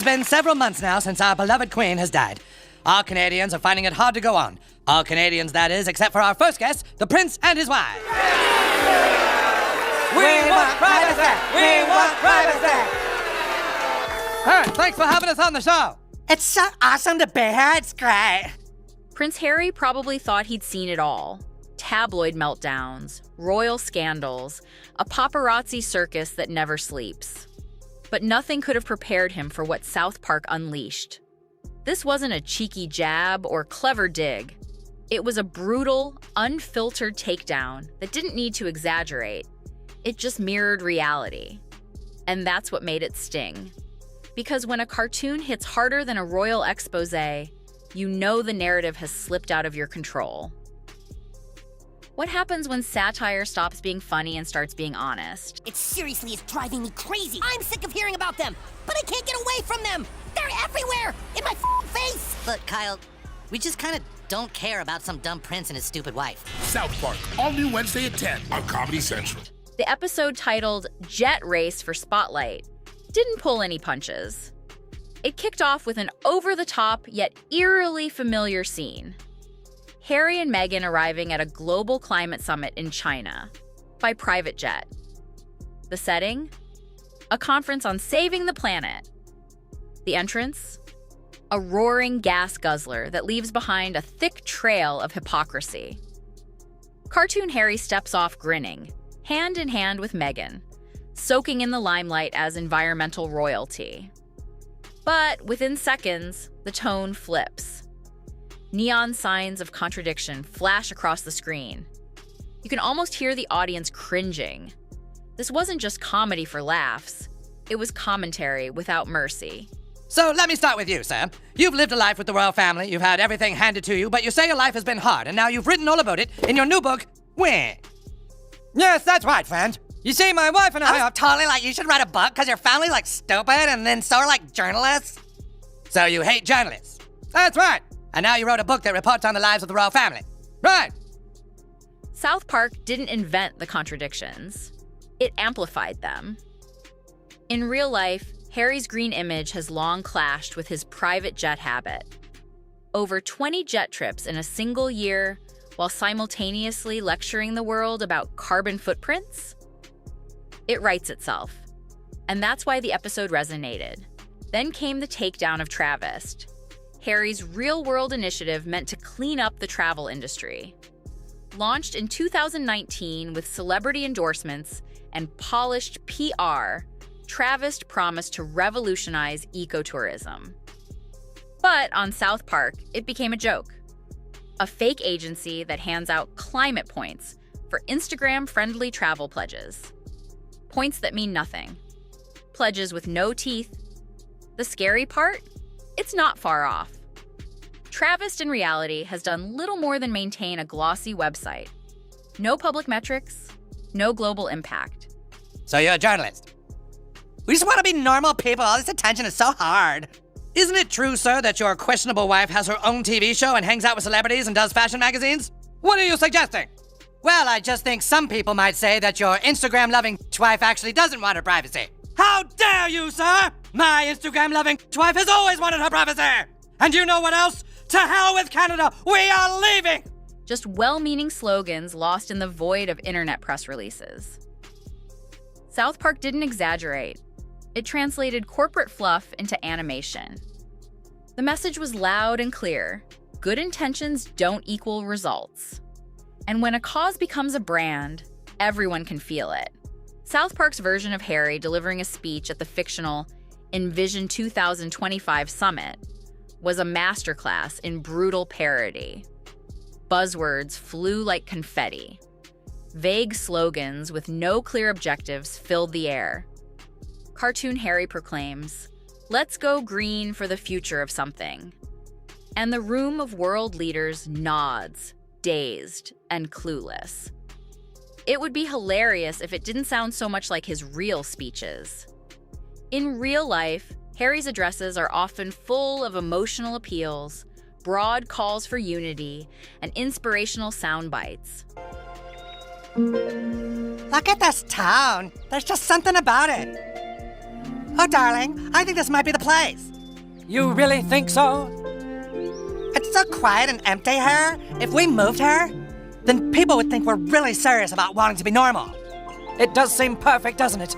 It's been several months now since our beloved Queen has died. All Canadians are finding it hard to go on. All Canadians, that is, except for our first guest, the Prince and his wife. We want privacy! We want privacy! Hey, thanks for having us on the show. It's so awesome to be here. It's great. Prince Harry probably thought he'd seen it all. Tabloid meltdowns, royal scandals, a paparazzi circus that never sleeps. But nothing could have prepared him for what South Park unleashed. This wasn't a cheeky jab or clever dig. It was a brutal, unfiltered takedown that didn't need to exaggerate. It just mirrored reality. And that's what made it sting. Because when a cartoon hits harder than a royal expose, you know the narrative has slipped out of your control. What happens when satire stops being funny and starts being honest? It seriously is driving me crazy. I'm sick of hearing about them, but I can't get away from them. They're everywhere, in my face. Look, Kyle, we just kind of don't care about some dumb prince and his stupid wife. South Park, all new Wednesday at 10 on Comedy Central. The episode titled Jet Race for Spotlight didn't pull any punches. It kicked off with an over-the-top yet eerily familiar scene. Harry and Meghan arriving at a global climate summit in China by private jet. The setting? A conference on saving the planet. The entrance? A roaring gas guzzler that leaves behind a thick trail of hypocrisy. Cartoon Harry steps off grinning, hand in hand with Meghan, soaking in the limelight as environmental royalty. But within seconds, the tone flips. Neon signs of contradiction flash across the screen. You can almost hear the audience cringing. This wasn't just comedy for laughs. It was commentary without mercy. So let me start with you, sir. You've lived a life with the royal family, you've had everything handed to you, but you say your life has been hard, and now you've written all about it in your new book, Where? Yes, that's right, friend. You see, my wife and I I was totally like, you should write a book because your family's like stupid and then so are like journalists. So you hate journalists. That's right. And now you wrote a book that reports on the lives of the royal family. Right. South Park didn't invent the contradictions. It amplified them. In real life, Harry's green image has long clashed with his private jet habit. Over 20 jet trips in a single year, while simultaneously lecturing the world about carbon footprints? It writes itself. And that's why the episode resonated. Then came the takedown of Travyst, Harry's real-world initiative meant to clean up the travel industry. Launched in 2019 with celebrity endorsements and polished PR, Travyst promised to revolutionize ecotourism. But on South Park, it became a joke. A fake agency that hands out climate points for Instagram-friendly travel pledges. Points that mean nothing. Pledges with no teeth. The scary part? It's not far off. Travyst in reality has done little more than maintain a glossy website. No public metrics, no global impact. So you're a journalist. We just want to be normal people. All this attention is so hard. Isn't it true, sir, that your questionable wife has her own TV show and hangs out with celebrities and does fashion magazines? What are you suggesting? Well, I just think some people might say that your Instagram-loving wife actually doesn't want her privacy. How dare you, sir? My Instagram-loving wife has always wanted her privacy. And you know what else? To hell with Canada. We are leaving. Just well-meaning slogans lost in the void of internet press releases. South Park didn't exaggerate. It translated corporate fluff into animation. The message was loud and clear. Good intentions don't equal results. And when a cause becomes a brand, everyone can feel it. South Park's version of Harry delivering a speech at the fictional Envision 2025 summit was a masterclass in brutal parody. Buzzwords flew like confetti. Vague slogans with no clear objectives filled the air. Cartoon Harry proclaims, "Let's go green for the future of something." And the room of world leaders nods, dazed and clueless. It would be hilarious if it didn't sound so much like his real speeches. In real life, Harry's addresses are often full of emotional appeals, broad calls for unity, and inspirational sound bites. Look at this town. There's just something about it. Oh, darling, I think this might be the place. You really think so? It's so quiet and empty here. If we moved here, then people would think we're really serious about wanting to be normal. It does seem perfect, doesn't it?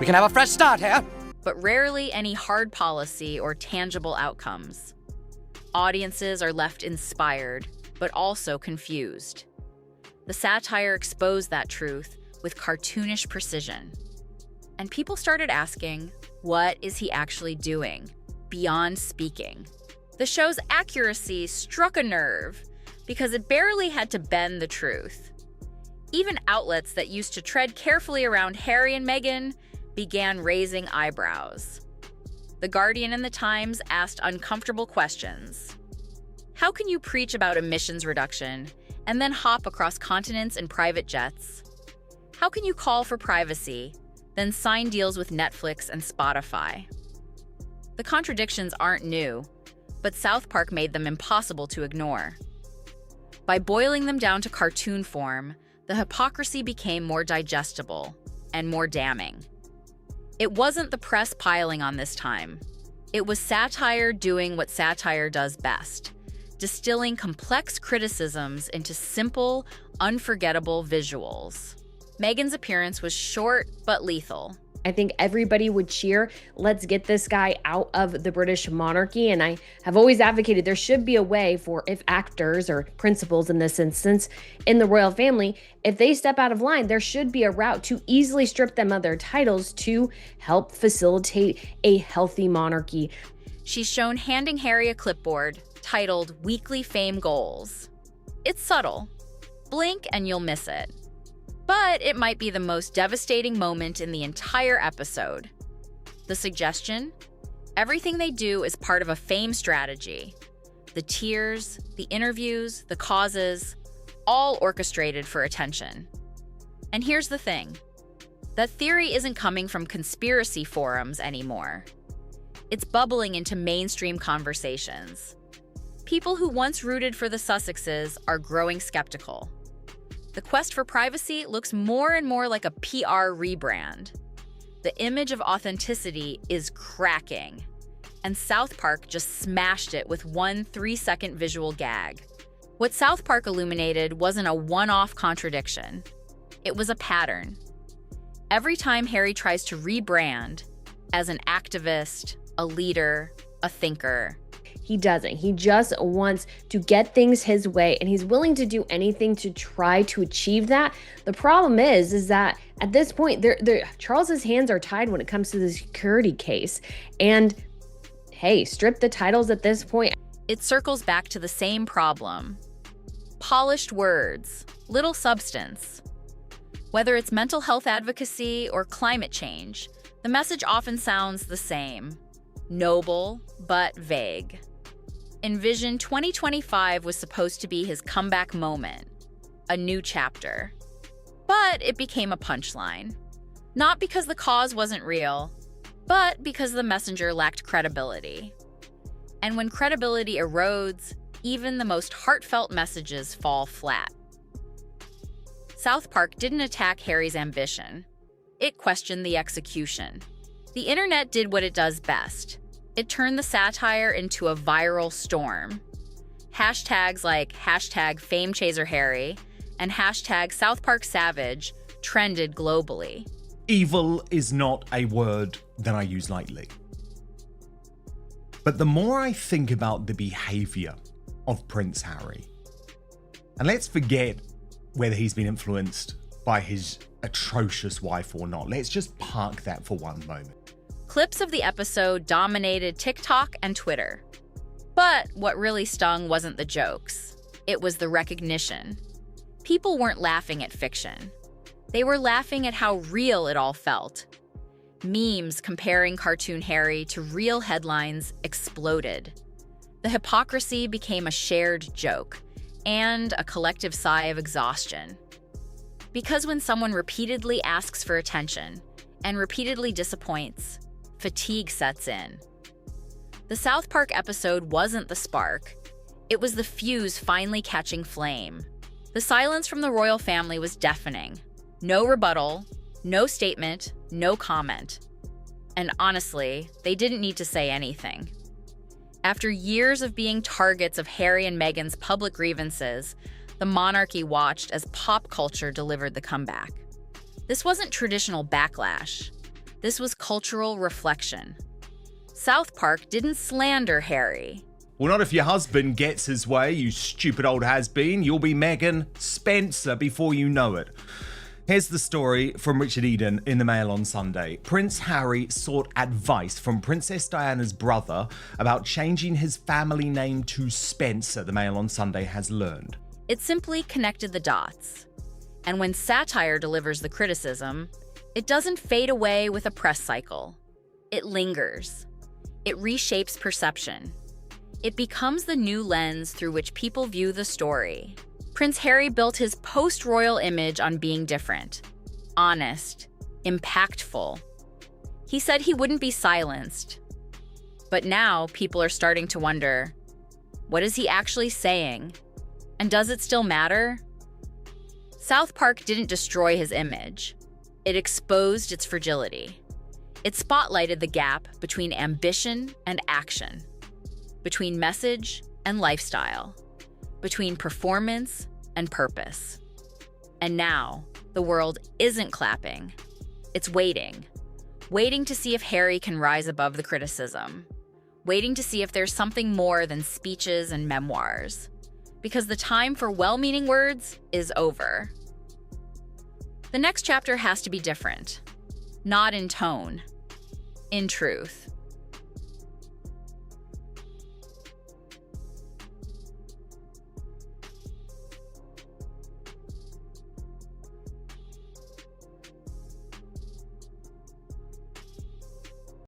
We can have a fresh start here. But rarely any hard policy or tangible outcomes. Audiences are left inspired, but also confused. The satire exposed that truth with cartoonish precision. And people started asking, what is he actually doing, beyond speaking? The show's accuracy struck a nerve because it barely had to bend the truth. Even outlets that used to tread carefully around Harry and Meghan began raising eyebrows. The Guardian and the Times asked uncomfortable questions. How can you preach about emissions reduction and then hop across continents in private jets? How can you call for privacy, then sign deals with Netflix and Spotify? The contradictions aren't new, but South Park made them impossible to ignore. By boiling them down to cartoon form, the hypocrisy became more digestible and more damning. It wasn't the press piling on this time. It was satire doing what satire does best, distilling complex criticisms into simple, unforgettable visuals. Meghan's appearance was short but lethal. I think everybody would cheer, let's get this guy out of the British monarchy. And I have always advocated there should be a way for, if actors or principals in this instance in the royal family, if they step out of line, there should be a route to easily strip them of their titles to help facilitate a healthy monarchy. She's shown handing Harry a clipboard titled Weekly Fame Goals. It's subtle. Blink and you'll miss it. But it might be the most devastating moment in the entire episode. The suggestion? Everything they do is part of a fame strategy. The tears, the interviews, the causes, all orchestrated for attention. And here's the thing. That theory isn't coming from conspiracy forums anymore. It's bubbling into mainstream conversations. People who once rooted for the Sussexes are growing skeptical. The quest for privacy looks more and more like a PR rebrand. The image of authenticity is cracking, and South Park just smashed it with one 3-second visual gag. What South Park illuminated wasn't a one-off contradiction. It was a pattern. Every time Harry tries to rebrand as an activist, a leader, a thinker, he doesn't. He just wants to get things his way, and he's willing to do anything to try to achieve that. The problem is that at this point, Charles's hands are tied when it comes to the security case. And hey, strip the titles at this point. It circles back to the same problem. Polished words, little substance. Whether it's mental health advocacy or climate change, the message often sounds the same. Noble, but vague. Envision 2025 was supposed to be his comeback moment, a new chapter. But it became a punchline. Not because the cause wasn't real, but because the messenger lacked credibility. And when credibility erodes, even the most heartfelt messages fall flat. South Park didn't attack Harry's ambition. It questioned the execution. The internet did what it does best. It turned the satire into a viral storm. Hashtags like #FameChaserHarry and #SouthParkSavage trended globally. Evil is not a word that I use lightly. But the more I think about the behavior of Prince Harry, and let's forget whether he's been influenced by his atrocious wife or not. Let's just park that for one moment. Clips of the episode dominated TikTok and Twitter. But what really stung wasn't the jokes. It was the recognition. People weren't laughing at fiction. They were laughing at how real it all felt. Memes comparing cartoon Harry to real headlines exploded. The hypocrisy became a shared joke and a collective sigh of exhaustion. Because when someone repeatedly asks for attention and repeatedly disappoints, fatigue sets in. The South Park episode wasn't the spark. It was the fuse finally catching flame. The silence from the royal family was deafening. No rebuttal, no statement, no comment. And honestly, they didn't need to say anything. After years of being targets of Harry and Meghan's public grievances, the monarchy watched as pop culture delivered the comeback. This wasn't traditional backlash. This was cultural reflection. South Park didn't slander Harry. Well, not if your husband gets his way, you stupid old has-been. You'll be Meghan Spencer before you know it. Here's the story from Richard Eden in the Mail on Sunday. Prince Harry sought advice from Princess Diana's brother about changing his family name to Spencer, the Mail on Sunday has learned. It simply connected the dots. And when satire delivers the criticism, it doesn't fade away with a press cycle. It lingers. It reshapes perception. It becomes the new lens through which people view the story. Prince Harry built his post-royal image on being different, honest, impactful. He said he wouldn't be silenced. But now people are starting to wonder, what is he actually saying? And does it still matter? South Park didn't destroy his image. It exposed its fragility. It spotlighted the gap between ambition and action, between message and lifestyle, between performance and purpose. And now, the world isn't clapping. It's waiting to see if Harry can rise above the criticism, waiting to see if there's something more than speeches and memoirs, because the time for well-meaning words is over. The next chapter has to be different, not in tone, in truth.